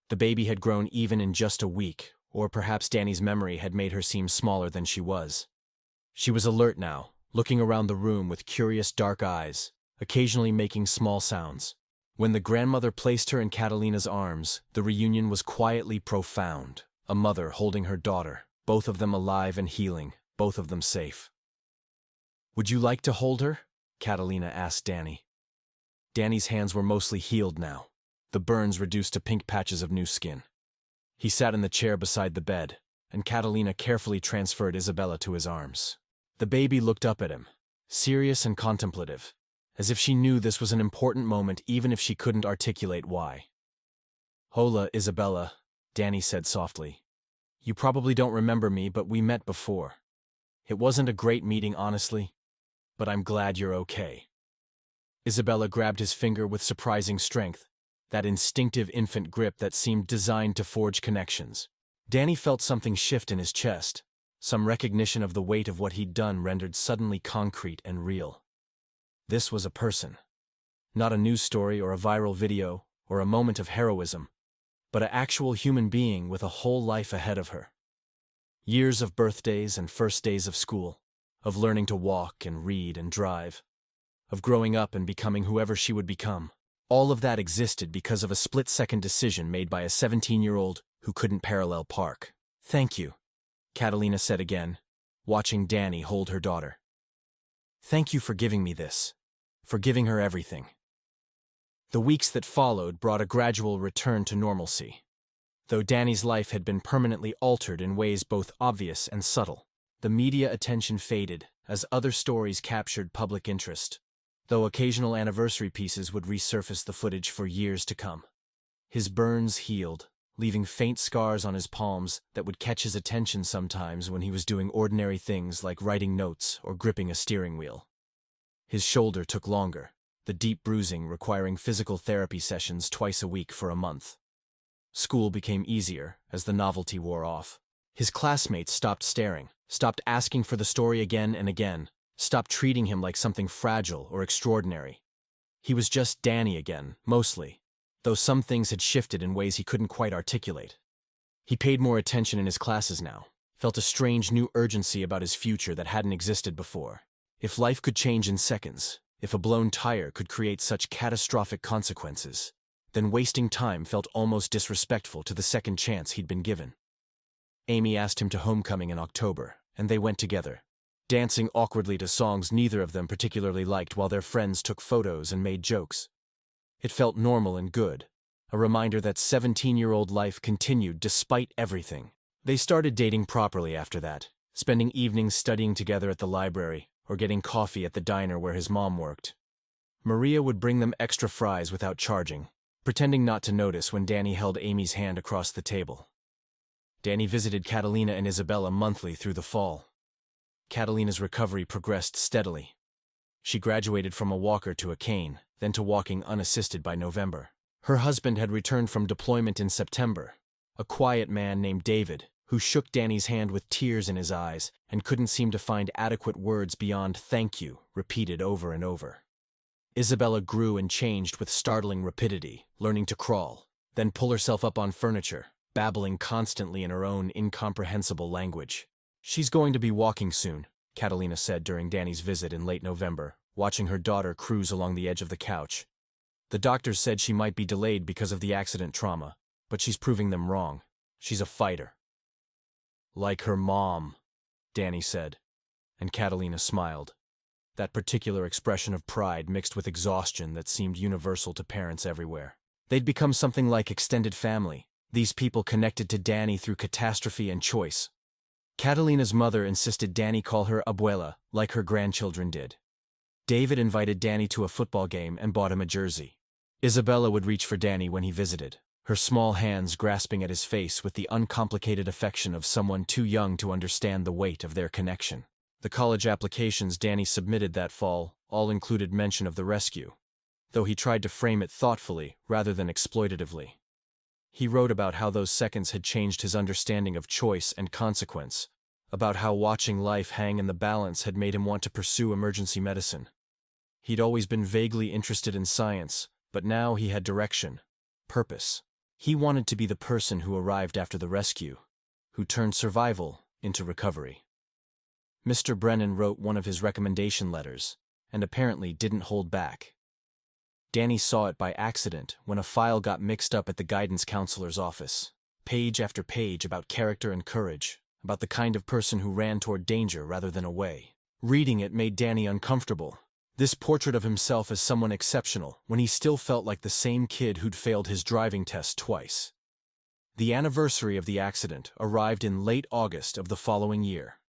The baby had grown even in just a week, or perhaps Danny's memory had made her seem smaller than she was. She was alert now, looking around the room with curious dark eyes, occasionally making small sounds. When the grandmother placed her in Catalina's arms, the reunion was quietly profound. A mother holding her daughter, both of them alive and healing, both of them safe. "Would you like to hold her?" Catalina asked Danny. Danny's hands were mostly healed now, the burns reduced to pink patches of new skin. He sat in the chair beside the bed, and Catalina carefully transferred Isabella to his arms. The baby looked up at him, serious and contemplative, as if she knew this was an important moment even if she couldn't articulate why. "Hola, Isabella," Danny said softly. "You probably don't remember me, but we met before. It wasn't a great meeting, honestly, but I'm glad you're okay." Isabella grabbed his finger with surprising strength, that instinctive infant grip that seemed designed to forge connections. Danny felt something shift in his chest, some recognition of the weight of what he'd done rendered suddenly concrete and real. This was a person. Not a news story or a viral video or a moment of heroism, but an actual human being with a whole life ahead of her. Years of birthdays and first days of school, of learning to walk and read and drive, of growing up and becoming whoever she would become. All of that existed because of a split-second decision made by a 17-year-old who couldn't parallel park. "Thank you," Catalina said again, watching Danny hold her daughter. "Thank you for giving me this, for giving her everything." The weeks that followed brought a gradual return to normalcy. Though Danny's life had been permanently altered in ways both obvious and subtle, the media attention faded as other stories captured public interest, though occasional anniversary pieces would resurface the footage for years to come. His burns healed, leaving faint scars on his palms that would catch his attention sometimes when he was doing ordinary things like writing notes or gripping a steering wheel. His shoulder took longer, the deep bruising requiring physical therapy sessions twice a week for a month. School became easier as the novelty wore off. His classmates stopped staring, stopped asking for the story again and again, stopped treating him like something fragile or extraordinary. He was just Danny again, mostly, though some things had shifted in ways he couldn't quite articulate. He paid more attention in his classes now, felt a strange new urgency about his future that hadn't existed before. If life could change in seconds, if a blown tire could create such catastrophic consequences, then wasting time felt almost disrespectful to the second chance he'd been given. Amy asked him to homecoming in October, and they went together, dancing awkwardly to songs neither of them particularly liked while their friends took photos and made jokes. It felt normal and good, a reminder that 17-year-old life continued despite everything. They started dating properly after that, spending evenings studying together at the library or getting coffee at the diner where his mom worked. Maria would bring them extra fries without charging, pretending not to notice when Danny held Amy's hand across the table. Danny visited Catalina and Isabella monthly through the fall. Catalina's recovery progressed steadily. She graduated from a walker to a cane, then to walking unassisted by November. Her husband had returned from deployment in September, a quiet man named David, who shook Danny's hand with tears in his eyes and couldn't seem to find adequate words beyond "thank you," repeated over and over. Isabella grew and changed with startling rapidity, learning to crawl, then pull herself up on furniture, babbling constantly in her own incomprehensible language. "She's going to be walking soon," Catalina said during Danny's visit in late November, watching her daughter cruise along the edge of the couch. "The doctors said she might be delayed because of the accident trauma, but she's proving them wrong. She's a fighter." "Like her mom," Danny said, and Catalina smiled. That particular expression of pride mixed with exhaustion that seemed universal to parents everywhere. They'd become something like extended family, these people connected to Danny through catastrophe and choice. Catalina's mother insisted Danny call her abuela, like her grandchildren did. David invited Danny to a football game and bought him a jersey. Isabella would reach for Danny when he visited, her small hands grasping at his face with the uncomplicated affection of someone too young to understand the weight of their connection. The college applications Danny submitted that fall all included mention of the rescue, though he tried to frame it thoughtfully rather than exploitatively. He wrote about how those seconds had changed his understanding of choice and consequence, about how watching life hang in the balance had made him want to pursue emergency medicine. He'd always been vaguely interested in science, but now he had direction, purpose. He wanted to be the person who arrived after the rescue, who turned survival into recovery. Mr. Brennan wrote one of his recommendation letters, and apparently didn't hold back. Danny saw it by accident when a file got mixed up at the guidance counselor's office. Page after page about character and courage, about the kind of person who ran toward danger rather than away. Reading it made Danny uncomfortable. This portrait of himself as someone exceptional when he still felt like the same kid who'd failed his driving test twice. The anniversary of the accident arrived in late August of the following year.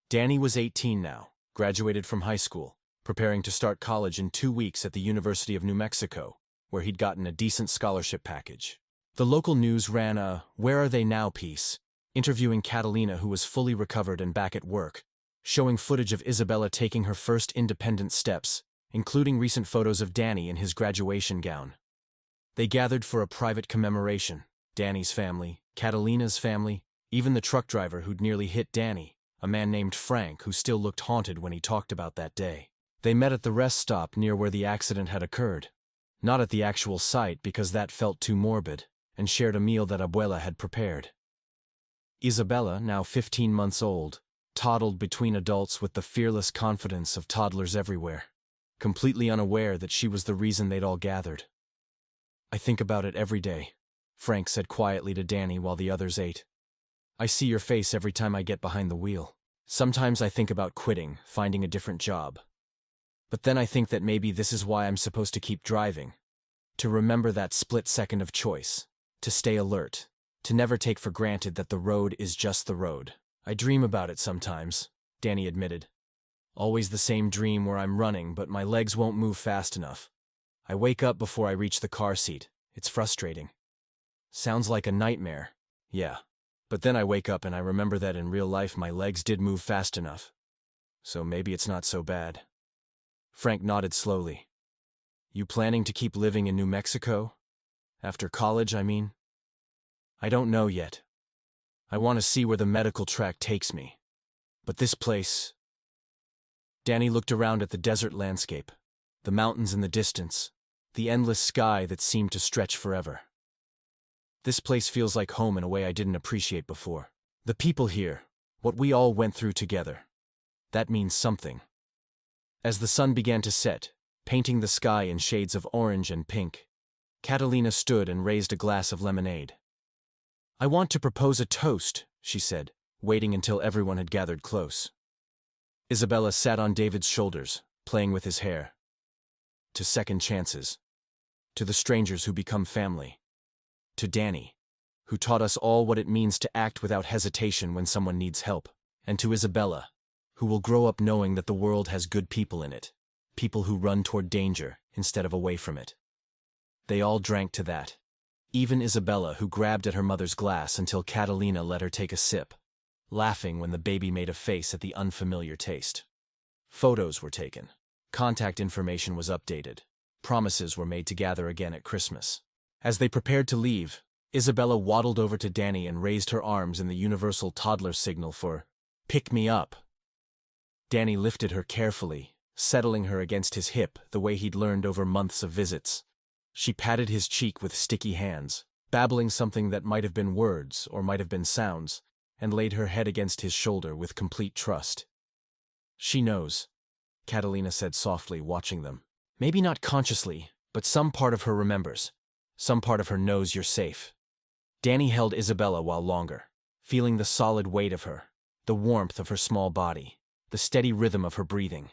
Danny was 18 now, graduated from high school, preparing to start college in 2 weeks at the University of New Mexico, where he'd gotten a decent scholarship package. The local news ran a "Where Are They Now" piece, interviewing Catalina, who was fully recovered and back at work, showing footage of Isabella taking her first independent steps, including recent photos of Danny in his graduation gown. They gathered for a private commemoration. Danny's family, Catalina's family, even the truck driver who'd nearly hit Danny, a man named Frank who still looked haunted when he talked about that day. They met at the rest stop near where the accident had occurred. Not at the actual site because that felt too morbid, and shared a meal that Abuela had prepared. Isabella, now 15 months old, toddled between adults with the fearless confidence of toddlers everywhere, completely unaware that she was the reason they'd all gathered. "I think about it every day," Frank said quietly to Danny while the others ate. "I see your face every time I get behind the wheel. Sometimes I think about quitting, finding a different job. But then I think that maybe this is why I'm supposed to keep driving. To remember that split second of choice. To stay alert. To never take for granted that the road is just the road." "I dream about it sometimes," Danny admitted. "Always the same dream where I'm running, but my legs won't move fast enough. I wake up before I reach the car seat. It's frustrating." "Sounds like a nightmare." "Yeah. But then I wake up and I remember that in real life my legs did move fast enough. So maybe it's not so bad." Frank nodded slowly. "You planning to keep living in New Mexico? After college, I mean?" "I don't know yet. I want to see where the medical track takes me. But this place... Danny looked around at the desert landscape, the mountains in the distance, the endless sky that seemed to stretch forever. This place feels like home in a way I didn't appreciate before. The people here, what we all went through together. That means something. As the sun began to set, painting the sky in shades of orange and pink, Catalina stood and raised a glass of lemonade. I want to propose a toast, she said, waiting until everyone had gathered close. Isabella sat on David's shoulders, playing with his hair. To second chances. To the strangers who become family. To Danny, who taught us all what it means to act without hesitation when someone needs help. And to Isabella, who will grow up knowing that the world has good people in it. People who run toward danger instead of away from it. They all drank to that. Even Isabella, who grabbed at her mother's glass until Catalina let her take a sip, laughing when the baby made a face at the unfamiliar taste. Photos were taken. Contact information was updated. Promises were made to gather again at Christmas. As they prepared to leave, Isabella waddled over to Danny and raised her arms in the universal toddler signal for, "Pick me up." Danny lifted her carefully, settling her against his hip the way he'd learned over months of visits. She patted his cheek with sticky hands, babbling something that might have been words or might have been sounds, and laid her head against his shoulder with complete trust. "She knows," Catalina said softly, watching them. "Maybe not consciously, but some part of her remembers. Some part of her knows you're safe." Danny held Isabella while longer, feeling the solid weight of her, the warmth of her small body, the steady rhythm of her breathing.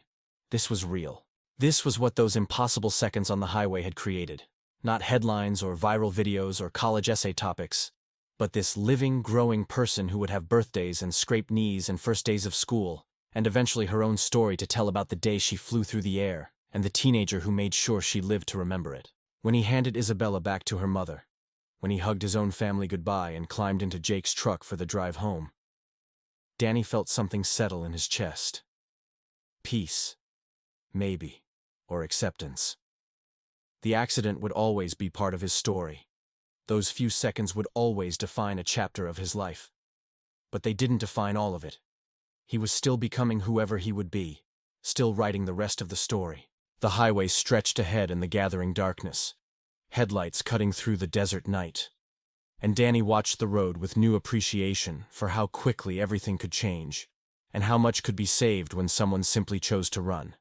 This was real. This was what those impossible seconds on the highway had created. Not headlines or viral videos or college essay topics, but this living, growing person who would have birthdays and scraped knees and first days of school, and eventually her own story to tell about the day she flew through the air, and the teenager who made sure she lived to remember it. When he handed Isabella back to her mother, when he hugged his own family goodbye and climbed into Jake's truck for the drive home, Danny felt something settle in his chest. Peace. Maybe. Or acceptance. The accident would always be part of his story. Those few seconds would always define a chapter of his life. But they didn't define all of it. He was still becoming whoever he would be, still writing the rest of the story. The highway stretched ahead in the gathering darkness, headlights cutting through the desert night. And Danny watched the road with new appreciation for how quickly everything could change, and how much could be saved when someone simply chose to run.